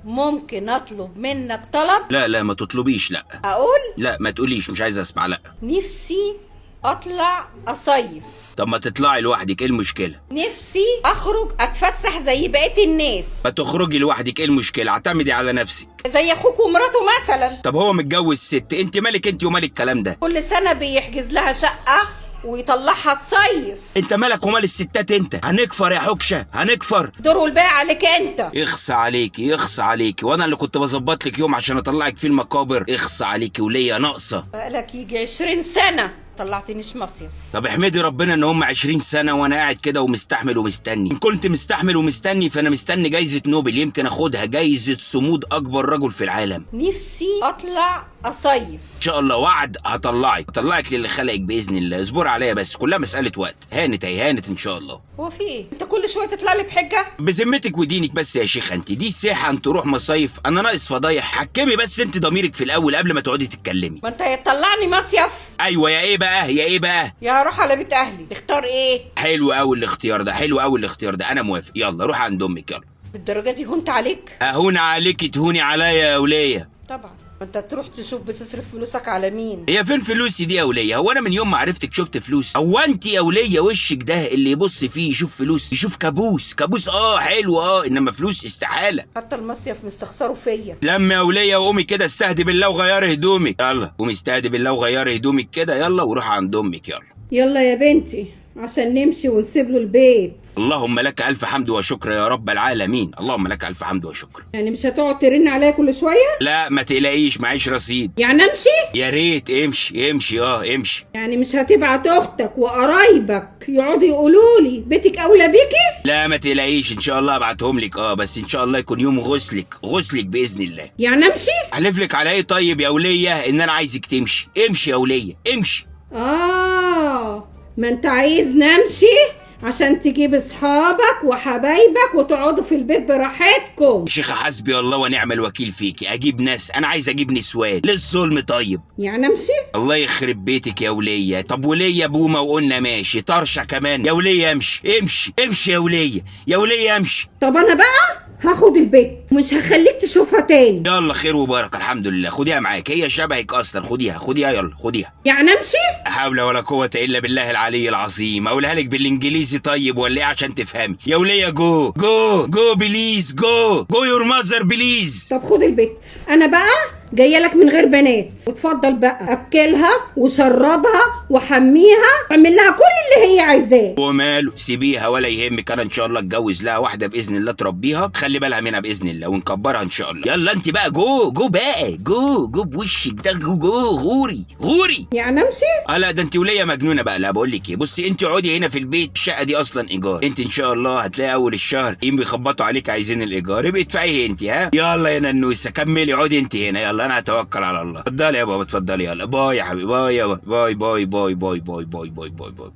ممكن اطلب منك طلب؟ لا لا ما تطلبيش، لا. اقول؟ لا ما تقوليش، مش عايز اسمع، لا. نفسي اطلع اصيف. طب ما تطلعي لوحدك، ايه المشكله؟ نفسي اخرج اتفسح زي بقية الناس. ما تخرجي لوحدك، ايه المشكله؟ اعتمدي على نفسك. زي اخوك ومراته مثلا. طب هو متجوز ست، انت مالك انت ومال الكلام ده؟ كل سنة بيحجز لها شقة ويطلعها تصيف. انت مالك ومال الستات؟ انت هنكفر يا حكشه، هنكفر. دور والباقي عليك انت. اخص عليكي، اخص عليكي، وانا اللي كنت بظبط لك يوم عشان اطلعك في المقابر. اخص عليكي وليا ناقصه. بقالك يجي 20 سنة طلعتنيش مصيف. طب احمدي ربنا ان هم 20 سنه وانا قاعد كده ومستحمل ومستني. ان كنت مستحمل ومستني فانا مستني جايزه نوبل، يمكن اخدها، جايزه صمود اكبر رجل في العالم. نفسي اطلع اصيف. ان شاء الله، وعد هطلعك للي خلقك باذن الله. اصبر عليا بس، كلها مساله وقت. هانت اهي، هانت ان شاء الله. هو في ايه؟ انت كل شويه تطلع لي بحجه؟ بذمتك ودينك بس يا شيخ، انت دي الساحه ان تروح مصايف؟ انا ناقص فضايح؟ حكمي بس انت ضميرك في الاول قبل ما تقعدي تتكلمي. ما انت هتطلعني مصيف. ايوه، يا ايه بقى، يا ايه بقى؟ يا هروح على بيت اهلي، تختار ايه؟ حلو قوي الاختيار ده، حلو قوي الاختيار ده، انا موافق. يلا روح عند امك، يلا. الدرجه دي هونت عليك؟ اهون عليكي تهوني عليا يا وليه. طبعا. ما انت تروح تشوف بتصرف فلوسك على مين. هي فين فلوسي دي يا وليه؟ هو انا من يوم ما عرفتك شفت فلوس؟ هو انت يا وليه وشك ده اللي يبص فيه يشوف فلوس؟ يشوف كابوس. كابوس حلو انما فلوس استحاله. حتى المصيف مستخسره فيا. لما يا وليه وقومي كده استهدي بالله وغيري هدومك، يلا قومي استهدي بالله وغيري هدومك كده، يلا وروح عند امك، يلا. يلا يا بنتي عشان نمشي ونسيب له البيت. اللهم لك الف حمد وشكر يا رب العالمين، اللهم لك الف حمد وشكر. يعني مش هتقعد ترن عليا كل شويه؟ لا ما تقلقيش، معيش رصيد. يعني امشي؟ يا ريت امشي امشي، امشي. يعني مش هتبعت اختك وقرايبك يقعدوا يقولوا لي بيتك اولى بيكي؟ لا ما تقلقيش، ان شاء الله ابعتهم لك، بس ان شاء الله يكون يوم غسلك باذن الله. يعني امشي؟ احلف لك على ايه طيب يا وليه ان انا عايزك تمشي. امشي يا وليه امشي. ما انت عايز نمشي عشان تجيب اصحابك وحبايبك وتقعدوا في البيت براحتكم. يا شيخه حسبي الله ونعم الوكيل فيكي. اجيب ناس؟ انا عايز اجيب نسوان. ليه الظلم طيب؟ يعني امشي؟ الله يخرب بيتك يا وليه. طب وليه بومه وقلنا ماشي، طرشه كمان يا وليه. امشي امشي امشي يا وليه، يا وليه امشي. طب انا بقى هاخد البيت ومش هخليك تشوفها تاني. يلا خير وبركه، الحمد لله. خديها معاك، هي شبهك اصلا. خديها يلا خديها. يعني امشي؟ لا حول ولا قوه الا بالله العلي العظيم. اقولها لك بالانجليزي طيب ولا ايه عشان تفهمي؟ يا وليه جو بليز، جو يور ماذر بليز. طب خد البيت. انا بقى جايه لك من غير بنات، وتفضل بقى اكلها وشربها وحميها واعمل لها كل اللي هي عايزاه. وماله، سيبيها ولا يهمك. انا ان شاء الله اتجوز لها واحده باذن الله تربيها، خلي بالها منها باذن الله ونكبرها ان شاء الله. يلا انت بقى جو بقى، جو بوشك ده، جو غوري. يعني امشي؟ لا ده انت وليه مجنونه بقى. لا بقول لك ايه، بصي انت اقعدي هنا في البيت، الشقه دي اصلا ايجار. انت ان شاء الله هتلاقي اول الشهر بيخبطوا عليك عايزين الايجار، يبقى ادفعيه انت. يلا يا ننوسه كملي، اقعدي انت هنا. يلا انا هتوكل على الله. اتفضلي يا بابا اتفضلي. يلا باي يا حبيبي، باي يا باي باي باي باي باي باي باي باي باي باي.